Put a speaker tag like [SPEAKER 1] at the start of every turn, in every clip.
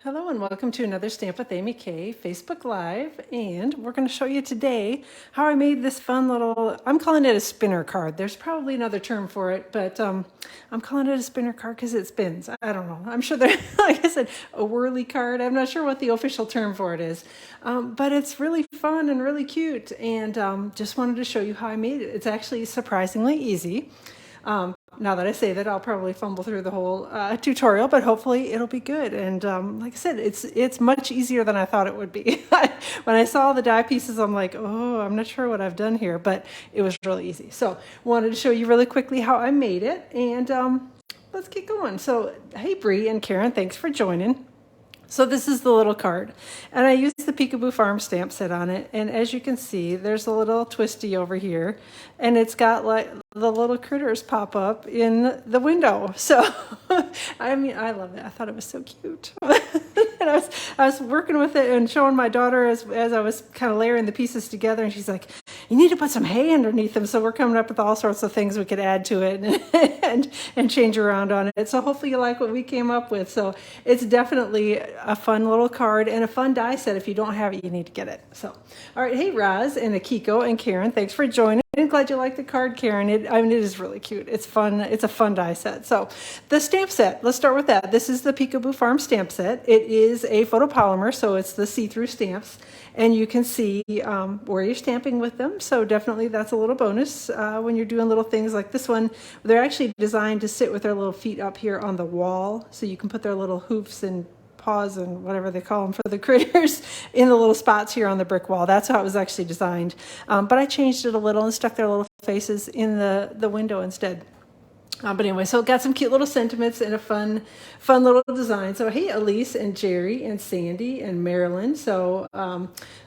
[SPEAKER 1] Hello and welcome to another Stamp with Amy Kay Facebook Live, and we're going to show you today how I made this fun little, I'm calling it a spinner card. There's probably another term for it, but I'm calling it a spinner card because it spins. I don't know. I'm sure they're, like I said, a whirly card. I'm not sure what the official term for it is, but it's really fun and really cute, and just wanted to show you how I made it. It's actually surprisingly easy. Now that I say that, I'll probably fumble through the whole tutorial, but hopefully it'll be good. And like I said, it's much easier than I thought it would be. When I saw the die pieces, I'm like, oh, I'm not sure what I've done here, but it was really easy. So wanted to show you really quickly how I made it, and let's get going. So hey, Bree and Karen, thanks for joining. So this is the little card, and I used the Peekaboo Farm stamp set on it, and as you can see, there's a little twisty over here, and it's got like the little critters pop up in the window. So I mean, I love it. I thought it was so cute. And I was working with it and showing my daughter as I was kind of layering the pieces together, and she's like, you need to put some hay underneath them. So we're coming up with all sorts of things we could add to it and change around on it. So hopefully you like what we came up with. So it's definitely a fun little card and a fun die set. If you don't have it, you need to get it. So, all right. Hey, Roz and Akiko and Karen, thanks for joining. I'm glad you like the card, Karen. I mean, it is really cute. It's fun. It's a fun die set. So the stamp set, let's start with that. This is the Peekaboo Farm stamp set. It is a photopolymer, so it's the see-through stamps, and you can see where you're stamping with them. So definitely that's a little bonus when you're doing little things like this one. They're actually designed to sit with their little feet up here on the wall, so you can put their little hoofs and paws and whatever they call them for the critters in the little spots here on the brick wall. That's how it was actually designed. But I changed it a little and stuck their little faces in the window instead. But anyway, so it got some cute little sentiments and a fun little design. So hey, Elise and Jerry and Sandy and Marilyn. So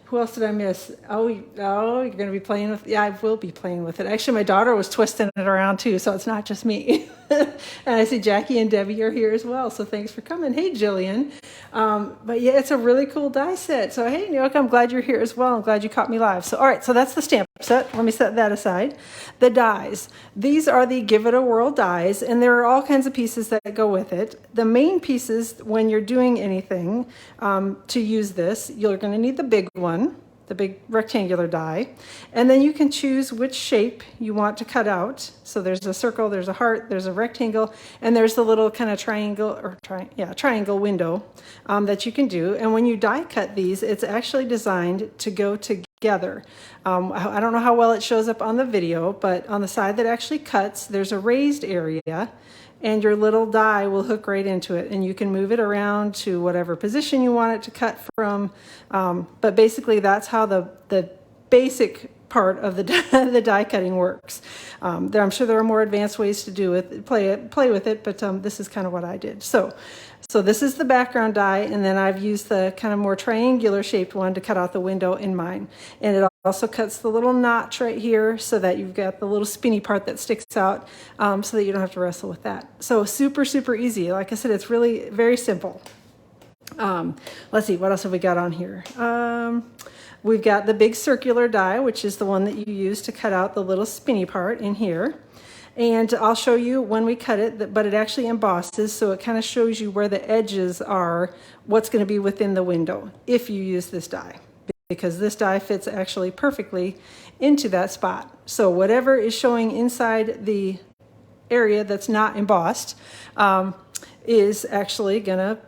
[SPEAKER 1] who else did I miss? Oh, you're going to be playing with, yeah, I will be playing with it. Actually, my daughter was twisting it around too, so it's not just me. And I see Jackie and Debbie are here as well, so thanks for coming. Hey, Jillian. But yeah, it's a really cool die set. So hey, New York, I'm glad you're here as well. I'm glad you caught me live. So all right, so that's the stamp set. Let me set that aside. The dies. These are the Give It a Whirl dies, and there are all kinds of pieces that go with it. The main pieces, when you're doing anything to use this, you're going to need the big one, the big rectangular die, and then you can choose which shape you want to cut out. So there's a circle, there's a heart, there's a rectangle, and there's the little kind of triangle or triangle window that you can do. And when you die cut these, it's actually designed to go together. I don't know how well it shows up on the video, but on the side that actually cuts, there's a raised area, and your little die will hook right into it, and you can move it around to whatever position you want it to cut from. But basically that's how the basic part of the die cutting works. I'm sure there are more advanced ways to do it, play with it, but this is kind of what I did. So this is the background die, and then I've used the kind of more triangular shaped one to cut out the window in mine. And it also cuts the little notch right here so that you've got the little spinny part that sticks out, so that you don't have to wrestle with that. So super, super easy. Like I said, it's really very simple. Let's see, what else have we got on here? We've got the big circular die, which is the one that you use to cut out the little spinny part in here. And I'll show you when we cut it, but it actually embosses, so it kind of shows you where the edges are, what's going to be within the window if you use this die, because this die fits actually perfectly into that spot. So whatever is showing inside the area that's not embossed is actually going to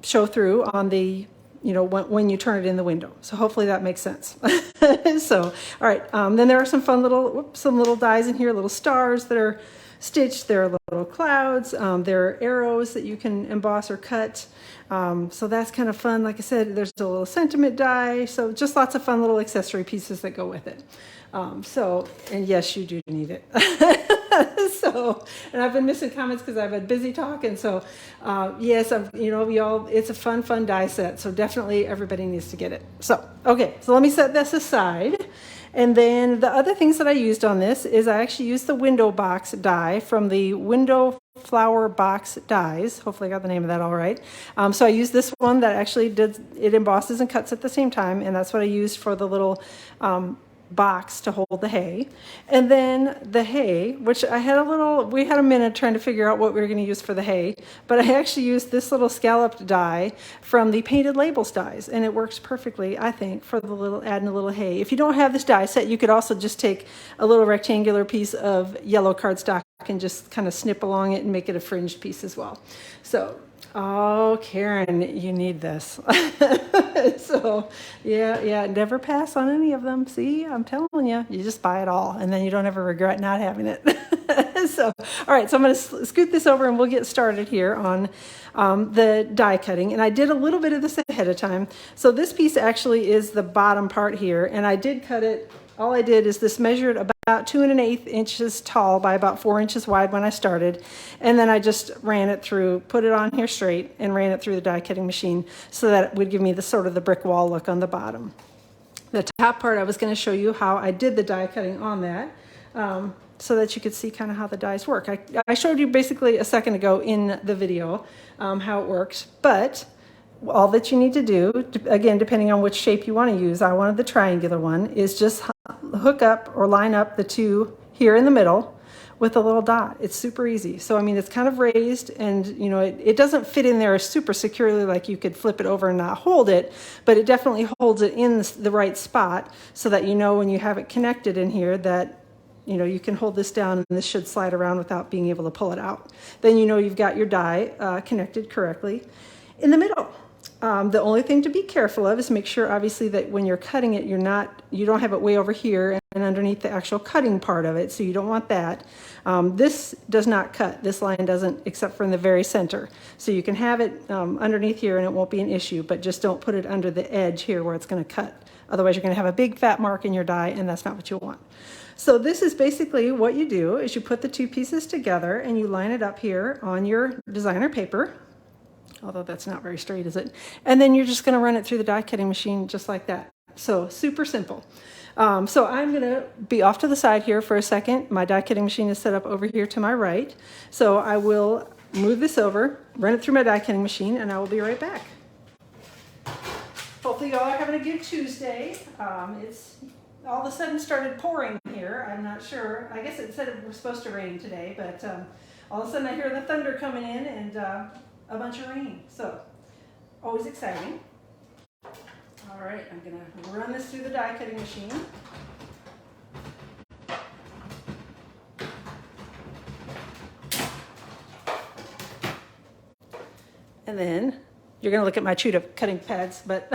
[SPEAKER 1] show through on the, when you turn it in the window. So hopefully that makes sense. So, all right. Then there are some fun little dies in here, little stars that are stitched. There are little clouds. There are arrows that you can emboss or cut. So that's kind of fun. Like I said, there's a little sentiment die. So just lots of fun little accessory pieces that go with it. And yes, you do need it. And I've been missing comments because I've been busy talking. So, yes, it's a fun die set. So definitely everybody needs to get it. So, okay, so let me set this aside. And then the other things that I used on this is I actually used the window box die from the Window Flower Box Dies. Hopefully I got the name of that all right. So I used this one that actually it embosses and cuts at the same time. And that's what I used for the little box to hold the hay. And then the hay, which we had a minute trying to figure out what we were going to use for the hay, but I actually used this little scalloped die from the Painted Labels dies, and it works perfectly, I think, for adding a little hay. If you don't have this die set, you could also just take a little rectangular piece of yellow cardstock and just kind of snip along it and make it a fringed piece as well. So, oh, Karen, you need this. So, yeah, never pass on any of them. See, I'm telling you, you just buy it all, and then you don't ever regret not having it. So, all right, so I'm going to scoot this over, and we'll get started here on the die cutting. And I did a little bit of this ahead of time. So this piece actually is the bottom part here, and I did cut it. All I did is this measured about 2 1/8 inches tall by about 4 inches wide when I started. And then I just ran it through, put it on here straight and ran it through the die cutting machine so that it would give me the sort of the brick wall look on the bottom. The top part, I was going to show you how I did the die cutting on that so that you could see kind of how the dies work. I showed you basically a second ago in the video how it works, but all that you need to do, again, depending on which shape you want to use, I wanted the triangular one, is just hook up or line up the two here in the middle with a little dot. It's super easy. So, I mean, it's kind of raised and, you know, it doesn't fit in there super securely like you could flip it over and not hold it, but it definitely holds it in the right spot so that you know when you have it connected in here that, you know, you can hold this down and this should slide around without being able to pull it out. Then you know you've got your die connected correctly in the middle. The only thing to be careful of is make sure, obviously, that when you're cutting it, you don't have it way over here and underneath the actual cutting part of it, so you don't want that. This does not cut. This line doesn't, except for in the very center. So you can have it underneath here and it won't be an issue, but just don't put it under the edge here where it's going to cut. Otherwise, you're going to have a big fat mark in your die, and that's not what you want. So this is basically what you do, is you put the two pieces together and you line it up here on your designer paper. Although that's not very straight, is it? And then you're just going to run it through the die cutting machine just like that. So super simple. So I'm going to be off to the side here for a second. My die cutting machine is set up over here to my right. So I will move this over, run it through my die cutting machine, and I will be right back. Hopefully y'all are having a good Tuesday. It's all of a sudden started pouring here. I'm not sure. I guess it said it was supposed to rain today, but all of a sudden I hear the thunder coming in and a bunch of rain. So always exciting. All right, I'm going to run this through the die cutting machine. And then you're going to look at my chewed up cutting pads, but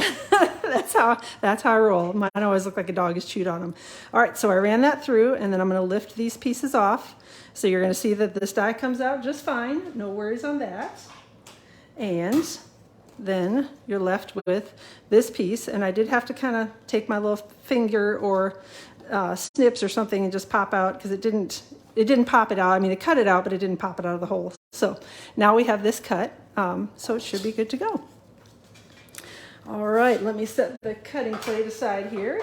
[SPEAKER 1] that's how I roll. Mine always look like a dog has chewed on them. All right, so I ran that through, and then I'm going to lift these pieces off. So you're going to see that this die comes out just fine. No worries on that. And then you're left with this piece, and I did have to kind of take my little finger or snips or something and just pop out, because it didn't pop it out. I mean, it cut it out, but it didn't pop it out of the hole. So now we have this cut, so it should be good to go. All right, let me set the cutting plate aside here.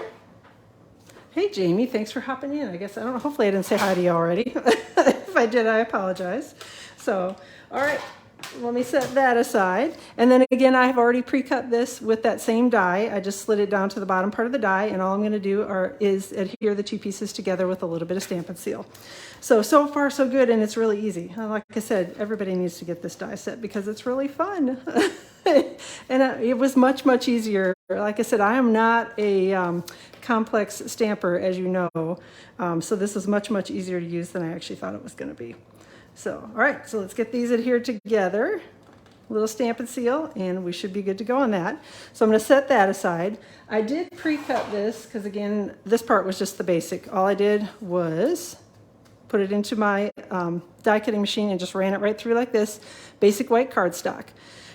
[SPEAKER 1] Hey, Jamie, thanks for hopping in. I guess, I don't know, hopefully I didn't say hi to you already. If I did, I apologize. So, all right. Let me set that aside. And then again, I have already pre-cut this with that same die. I just slid it down to the bottom part of the die, and all I'm going to do is adhere the two pieces together with a little bit of Stampin' Seal. So far so good, and it's really easy. Like I said, everybody needs to get this die set because it's really fun. And it was much, much easier. Like I said, I am not a complex stamper, as you know, so this is much, much easier to use than I actually thought it was going to be. So, all right, so let's get these adhered together, a little Stampin' Seal, and we should be good to go on that. So I'm going to set that aside. I did pre-cut this because, again, this part was just the basic. All I did was put it into my die cutting machine and just ran it right through like this, basic white cardstock.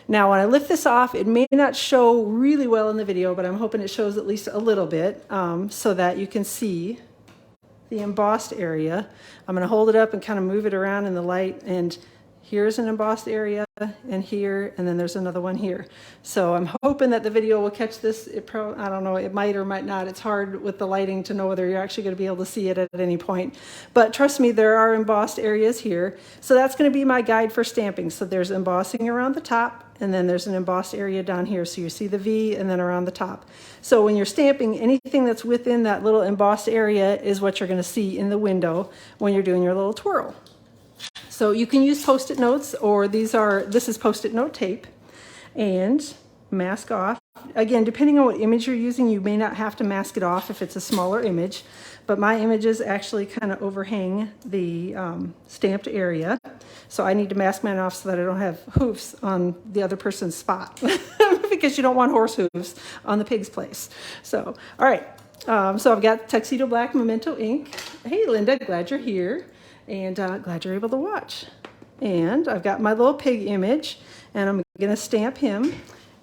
[SPEAKER 1] Now, when I lift this off, it may not show really well in the video, but I'm hoping it shows at least a little bit so that you can see the embossed area. I'm going to hold it up and kind of move it around in the light, and Here's an embossed area, and here, and then there's another one here. So I'm hoping that the video will catch this. I don't know, it might or might not. It's hard with the lighting to know whether you're actually going to be able to see it at any point. But trust me, there are embossed areas here. So that's going to be my guide for stamping. So there's embossing around the top, and then there's an embossed area down here. So you see the V and then around the top. So when you're stamping, anything that's within that little embossed area is what you're going to see in the window when you're doing your little twirl. So you can use Post-it notes, or this is Post-it note tape, and mask off. Again, depending on what image you're using, you may not have to mask it off if it's a smaller image, but my images actually kind of overhang the stamped area. So I need to mask mine off so that I don't have hoofs on the other person's spot because you don't want horse hooves on the pig's place. So, all right. So I've got Tuxedo Black Memento ink. Hey, Linda, glad you're here. And glad you're able to watch. And I've got my little pig image, and I'm going to stamp him.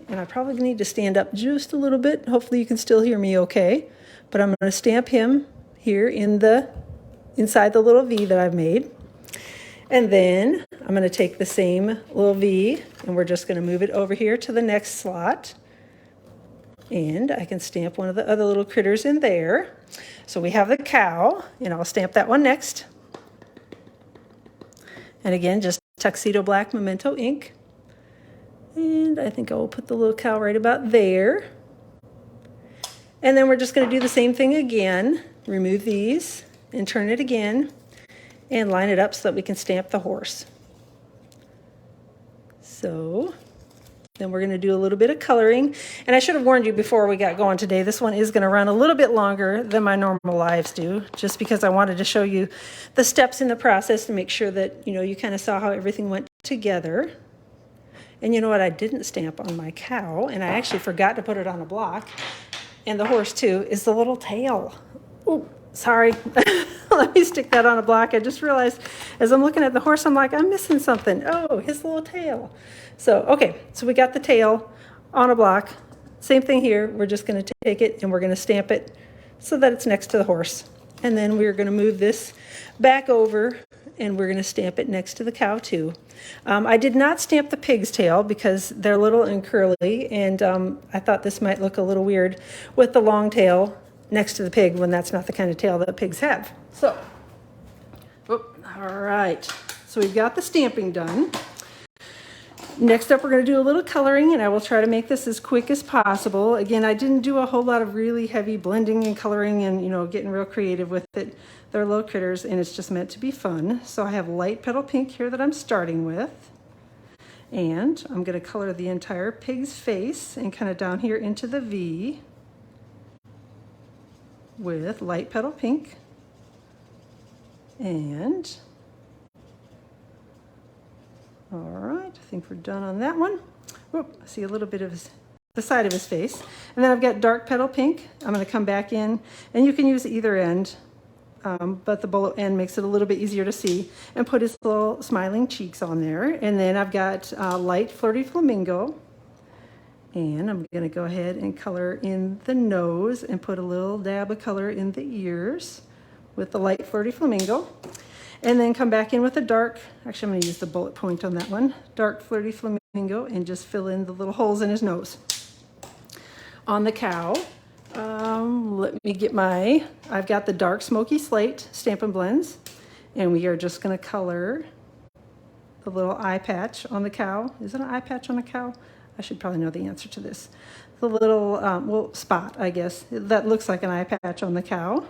[SPEAKER 1] And I probably need to stand up just a little bit. Hopefully you can still hear me okay. But I'm going to stamp him here inside the little V that I've made. And then I'm going to take the same little V, and we're just going to move it over here to the next slot. And I can stamp one of the other little critters in there. So we have the cow, and I'll stamp that one next. And again, just Tuxedo Black Memento ink. And I think I will put the little cow right about there. And then we're just going to do the same thing again. Remove these and turn it again and line it up so that we can stamp the horse. So then we're going to do a little bit of coloring. And I should have warned you before we got going today, this one is going to run a little bit longer than my normal lives do, just because I wanted to show you the steps in the process to make sure that, you kind of saw how everything went together. And you know what I didn't stamp on my cow, and I actually forgot to put it on a block, and the horse too, is the little tail. Oh, sorry. Let me stick that on a block. I just realized as I'm looking at the horse, I'm like, I'm missing something. Oh, his little tail. So, okay, so we got the tail on a block. Same thing here. We're just going to take it and we're going to stamp it so that it's next to the horse. And then we're going to move this back over and we're going to stamp it next to the cow too. I did not stamp the pig's tail because they're little and curly, and I thought this might look a little weird with the long tail next to the pig when that's not the kind of tail that pigs have. So, all right. So we've got the stamping done. Next up, we're going to do a little coloring, and I will try to make this as quick as possible. Again, I didn't do a whole lot of really heavy blending and coloring and, getting real creative with it. They're little critters, and it's just meant to be fun. So I have light petal pink here that I'm starting with. And I'm going to color the entire pig's face and kind of down here into the V with light petal pink. And all right, I think we're done on that one. Whoop, I see a little bit of the side of his face. And then I've got dark petal pink. I'm going to come back in, and you can use either end, but the bullet end makes it a little bit easier to see, and put his little smiling cheeks on there. And then I've got light flirty flamingo. And I'm going to go ahead and color in the nose and put a little dab of color in the ears with the light flirty flamingo. And then come back in with a dark, actually I'm going to use the bullet point on that one, dark flirty flamingo, and just fill in the little holes in his nose. On the cow, let me get I've got the dark smoky slate Stampin' Blends, and we are just going to color the little eye patch on the cow. Is it an eye patch on a cow? I should probably know the answer to this. The little spot, I guess, that looks like an eye patch on the cow.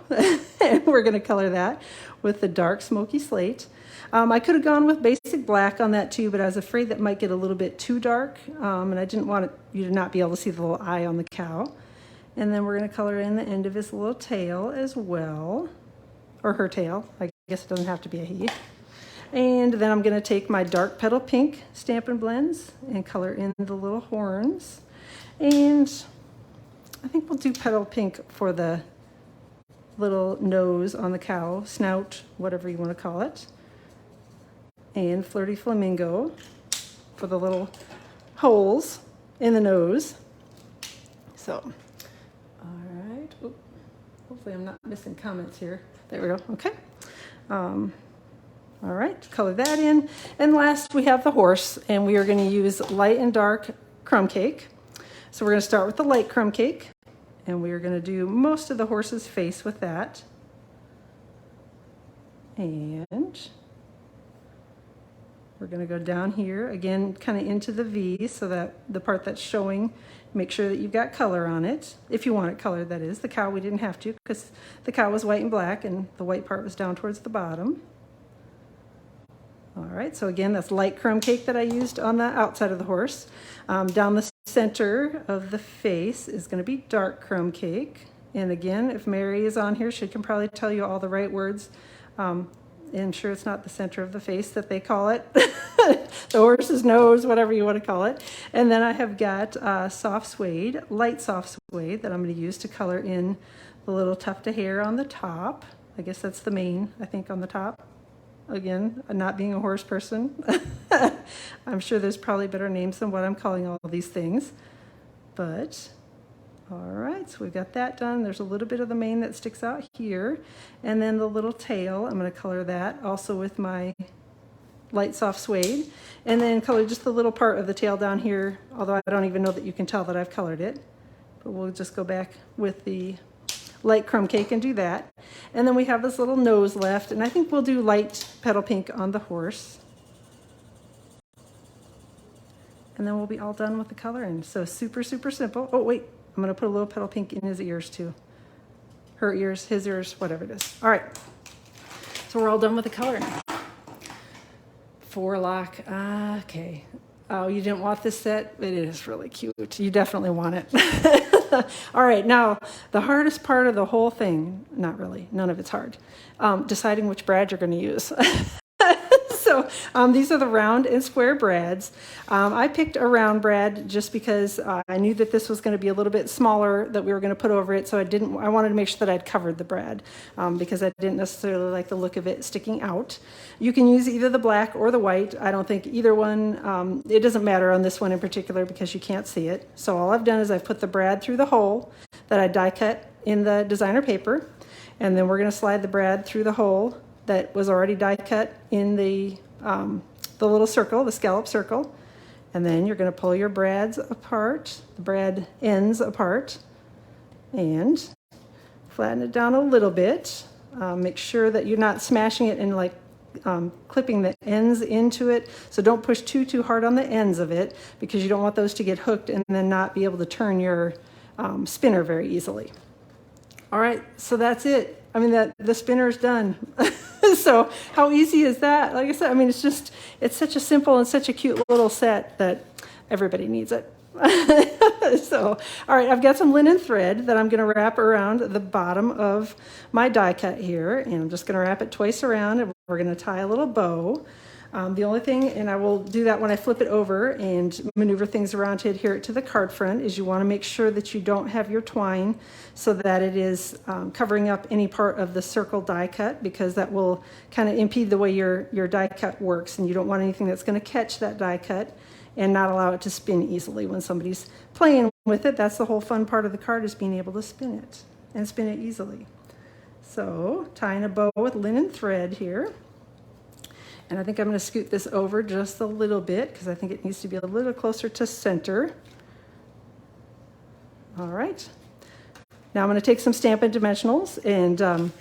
[SPEAKER 1] And we're going to color that with the dark smoky slate. I could have gone with basic black on that too, but I was afraid that might get a little bit too dark, and I didn't want you to not be able to see the little eye on the cow. And then we're going to color in the end of his little tail as well, or her tail. I guess it doesn't have to be a he. And then I'm going to take my dark petal pink Stampin' Blends and color in the little horns. And I think we'll do petal pink for the little nose on the cow, snout, whatever you want to call it. And flirty flamingo for the little holes in the nose. So, all right. Oop. Hopefully I'm not missing comments here. There we go. Okay. All All right, color that in. And last we have the horse, and we are going to use light and dark crumb cake. So we're going to start with the light crumb cake, and we are going to do most of the horse's face with that. And we're going to go down here, again, kind of into the V, so that the part that's showing, make sure that you've got color on it. If you want it colored, that is. The cow, we didn't have to, because the cow was white and black, and the white part was down towards the bottom. All right, so again, that's light crumb cake that I used on the outside of the horse. Down the center of the face is going to be dark crumb cake. And again, if Mary is on here, she can probably tell you all the right words. I'm sure it's not the center of the face that they call it. The horse's nose, whatever you want to call it. And then I have got soft suede, light soft suede that I'm going to use to color in the little tuft of hair on the top. I guess that's the mane, I think, on the top. Again, not being a horse person, I'm sure there's probably better names than what I'm calling all these things. But, all right, so we've got that done. There's a little bit of the mane that sticks out here. And then the little tail, I'm going to color that also with my light soft suede. And then color just the little part of the tail down here, although I don't even know that you can tell that I've colored it. But we'll just go back with the light crumb cake and do that. And then we have this little nose left, and I think we'll do light petal pink on the horse. And then we'll be all done with the coloring. So super, super simple. Oh, wait, I'm going to put a little petal pink in his ears too. Her ears, his ears, whatever it is. All right, so we're all done with the coloring. Forelock, okay. Oh, you didn't want this set? It is really cute. You definitely want it. All right, now the hardest part of the whole thing, not really, none of it's hard, deciding which brad you're going to use. So these are the round and square brads. I picked a round brad just because I knew that this was going to be a little bit smaller that we were going to put over it, so I wanted to make sure that I'd covered the brad because I didn't necessarily like the look of it sticking out. You can use either the black or the white. I don't think either one, it doesn't matter on this one in particular because you can't see it. So all I've done is I've put the brad through the hole that I die cut in the designer paper, and then we're going to slide the brad through the hole that was already die cut in the little circle, the scallop circle. And then you're going to pull your brads apart, the brad ends apart, and flatten it down a little bit. Make sure that you're not smashing it and like clipping the ends into it. So don't push too hard on the ends of it because you don't want those to get hooked and then not be able to turn your spinner very easily. All right, so that's it. I mean, the spinner's done. So how easy is that? Like I said, I mean, it's such a simple and such a cute little set that everybody needs it. So, all right, I've got some linen thread that I'm going to wrap around the bottom of my die cut here, and I'm just going to wrap it twice around, and we're going to tie a little bow. The only thing, and I will do that when I flip it over and maneuver things around to adhere it to the card front, is you want to make sure that you don't have your twine so that it is covering up any part of the circle die cut, because that will kind of impede the way your die cut works, and you don't want anything that's going to catch that die cut and not allow it to spin easily when somebody's playing with it. That's the whole fun part of the card, is being able to spin it and spin it easily. So tying a bow with linen thread here. And I think I'm going to scoot this over just a little bit because I think it needs to be a little closer to center. All right. Now I'm going to take some Stampin' dimensionals and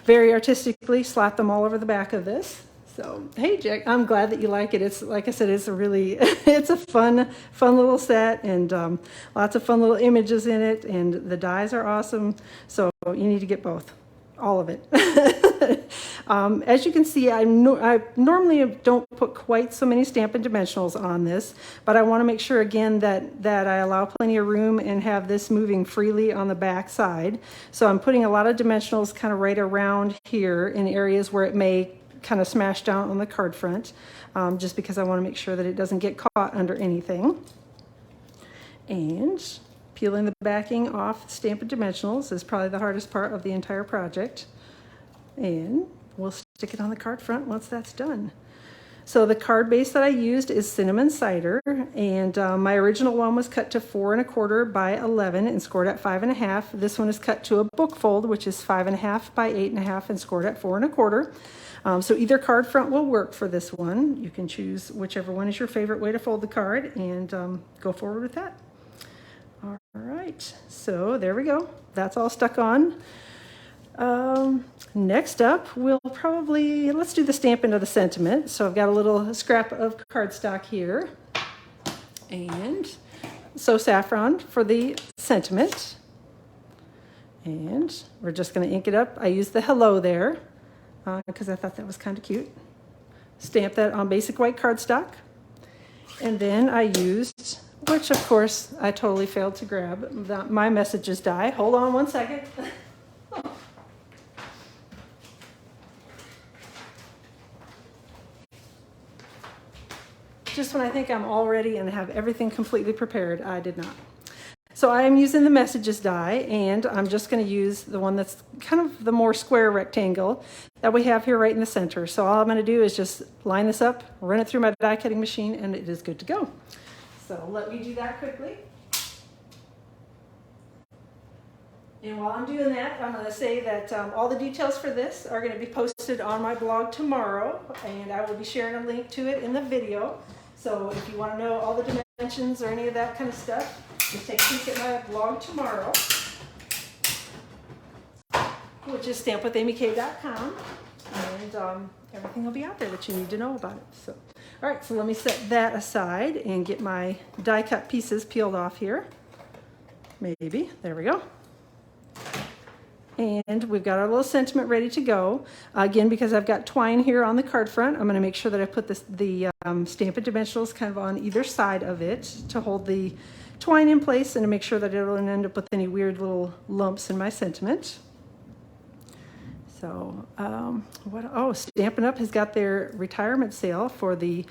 [SPEAKER 1] very artistically slap them all over the back of this. So, hey, Jack, I'm glad that you like it. It's, like I said, it's a really, it's a fun little set, and lots of fun little images in it, and the dies are awesome. So you need to get both, all of it. As you can see, I normally don't put quite so many Stampin' dimensionals on this, but I want to make sure again that I allow plenty of room and have this moving freely on the back side. So I'm putting a lot of dimensionals kind of right around here in areas where it may kind of smash down on the card front, just because I want to make sure that it doesn't get caught under anything. And peeling the backing off Stampin' dimensionals is probably the hardest part of the entire project. And we'll stick it on the card front once that's done. So the card base that I used is cinnamon cider, and my original one was cut to 4 1/4 by 11 and scored at 5 1/2. This one is cut to a book fold, which is 5 1/2 by 8 1/2 and scored at 4 1/4. So either card front will work for this one. You can choose whichever one is your favorite way to fold the card and go forward with that. All right, so there we go. That's all stuck on. Next up, let's do the Stampin' of the sentiment. So I've got a little scrap of cardstock here. And so saffron for the sentiment. And we're just going to ink it up. I used the hello there because I thought that was kind of cute. Stamp that on basic white cardstock. And then I used, which of course I totally failed to grab, my messages die. Hold on one second. Just when I think I'm all ready and have everything completely prepared, I did not. So I am using the messages die, and I'm just going to use the one that's kind of the more square rectangle that we have here right in the center. So all I'm going to do is just line this up, run it through my die cutting machine, and it is good to go. So let me do that quickly. And while I'm doing that, I'm going to say that all the details for this are going to be posted on my blog tomorrow, and I will be sharing a link to it in the video. So if you want to know all the dimensions or any of that kind of stuff, just take a peek at my blog tomorrow, which is stampwithamyk.com, and everything will be out there that you need to know about it. So, all right, so let me set that aside and get my die cut pieces peeled off here. Maybe, there we go. And we've got our little sentiment ready to go. Again, because I've got twine here on the card front, I'm going to make sure that I put the Stampin' Dimensionals kind of on either side of it to hold the twine in place and to make sure that it won't end up with any weird little lumps in my sentiment. So, Stampin' Up! Has got their retirement sale for the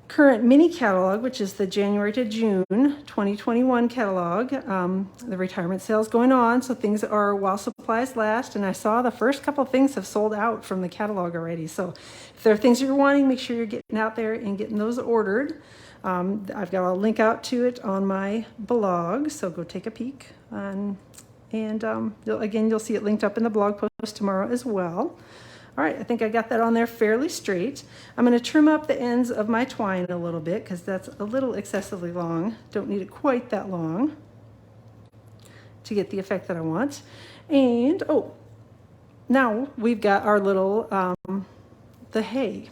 [SPEAKER 1] current mini catalog, which is the January to June 2021 catalog. The retirement sale is going on, so things are while supplies last, and I saw the first couple of things have sold out from the catalog already. So if there are things you're wanting, make sure you're getting out there and getting those ordered. I've got a link out to it on my blog, so go take a peek. Again, you'll see it linked up in the blog post tomorrow as well. All right, I think I got that on there fairly straight. I'm going to trim up the ends of my twine a little bit because that's a little excessively long. Don't need it quite that long to get the effect that I want. And, now we've got our little, the hay,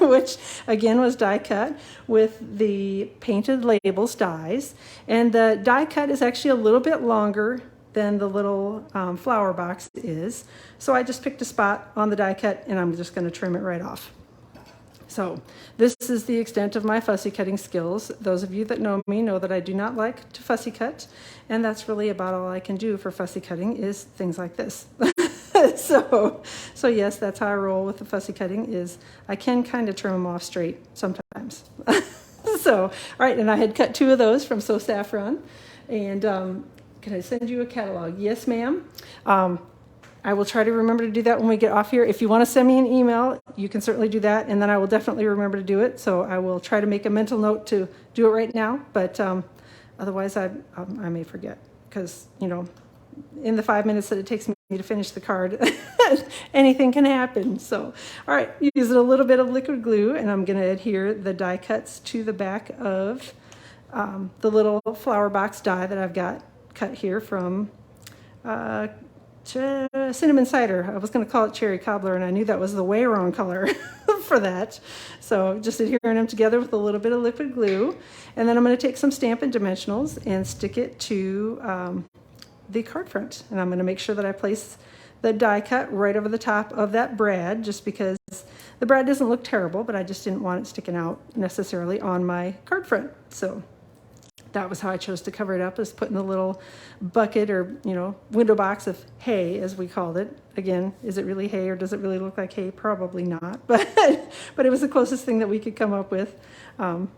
[SPEAKER 1] which again was die cut with the painted labels dies. And the die cut is actually a little bit longer than the little flower box is. So I just picked a spot on the die cut and I'm just going to trim it right off. So this is the extent of my fussy cutting skills. Those of you that know me know that I do not like to fussy cut, and that's really about all I can do for fussy cutting is things like this. So yes, that's how I roll with the fussy cutting, is I can kind of trim them off straight sometimes. So, all right, and I had cut 2 of those from So Saffron, and can I send you a catalog? Yes, ma'am. I will try to remember to do that when we get off here. If you want to send me an email, you can certainly do that, and then I will definitely remember to do it. So I will try to make a mental note to do it right now, but otherwise I may forget because, in the 5 minutes that it takes me to finish the card, anything can happen. So, all right, using a little bit of liquid glue, and I'm going to adhere the die cuts to the back of the little flower box die that I've got cut here from cinnamon cider. I was going to call it cherry cobbler, and I knew that was the way wrong color for that. So just adhering them together with a little bit of liquid glue. And then I'm going to take some Stampin' Dimensionals and stick it to the card front. And I'm going to make sure that I place the die cut right over the top of that brad, just because the brad doesn't look terrible, but I just didn't want it sticking out necessarily on my card front. So that was how I chose to cover it up, is putting a little bucket or, window box of hay, as we called it. Again, is it really hay or does it really look like hay? Probably not, but it was the closest thing that we could come up with. And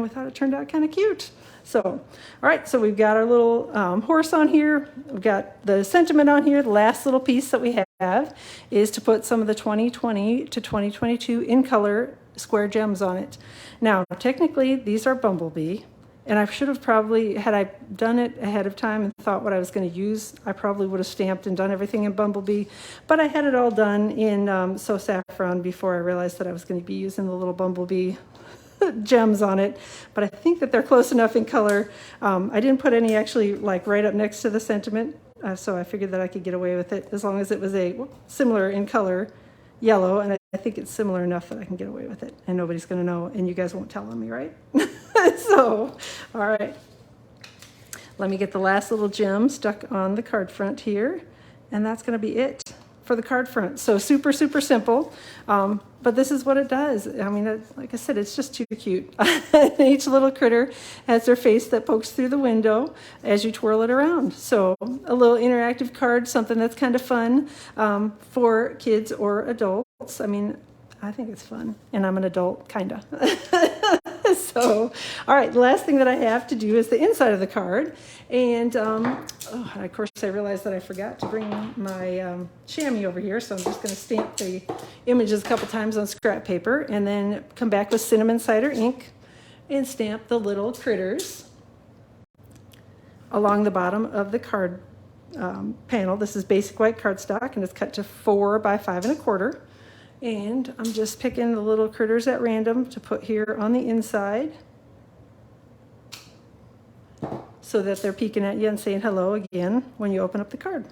[SPEAKER 1] we thought it turned out kind of cute. So, all right, so we've got our little horse on here. We've got the sentiment on here. The last little piece that we have is to put some of the 2020 to 2022 in color square gems on it. Now, technically, these are Bumblebee. And I should have probably, had I done it ahead of time and thought what I was going to use, I probably would have stamped and done everything in Bumblebee. But I had it all done in So Saffron before I realized that I was going to be using the little Bumblebee gems on it. But I think that they're close enough in color. I didn't put any actually like right up next to the sentiment, so I figured that I could get away with it as long as it was a similar in color yellow, and I think it's similar enough that I can get away with it, and nobody's going to know, and you guys won't tell on me, right? So, all right. Let me get the last little gem stuck on the card front here, and that's going to be it for the card front. So super, super simple, but this is what it does. I mean, like I said, it's just too cute. Each little critter has their face that pokes through the window as you twirl it around. So a little interactive card, something that's kind of fun for kids or adults. I mean, I think it's fun, and I'm an adult, kind of. So, all right, the last thing that I have to do is the inside of the card. And, of course, I realized that I forgot to bring my chamois over here, so I'm just going to stamp the images a couple times on scrap paper and then come back with cinnamon cider ink and stamp the little critters along the bottom of the card panel. This is basic white cardstock, and it's cut to 4 by 5 1/4. And I'm just picking the little critters at random to put here on the inside so that they're peeking at you and saying hello again when you open up the card.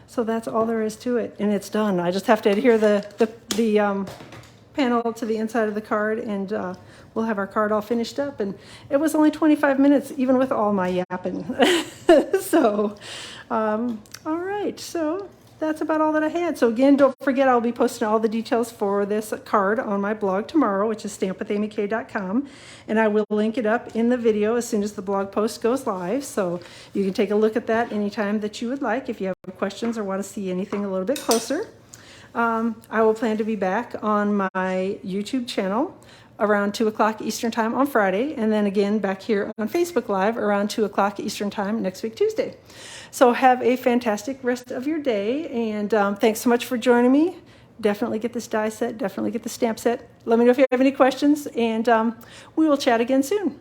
[SPEAKER 1] So that's all there is to it, and it's done. I just have to adhere the panel to the inside of the card, and we'll have our card all finished up. And it was only 25 minutes, even with all my yapping. So, all right, so that's about all that I had. So again, don't forget, I'll be posting all the details for this card on my blog tomorrow, which is stampwithamyk.com, and I will link it up in the video as soon as the blog post goes live. So you can take a look at that anytime that you would like if you have questions or want to see anything a little bit closer. I will plan to be back on my YouTube channel around 2 o'clock Eastern Time on Friday, and then again back here on Facebook Live around 2 o'clock Eastern Time next week, Tuesday. So have a fantastic rest of your day, and thanks so much for joining me. Definitely get this die set, definitely get the stamp set. Let me know if you have any questions, and we will chat again soon.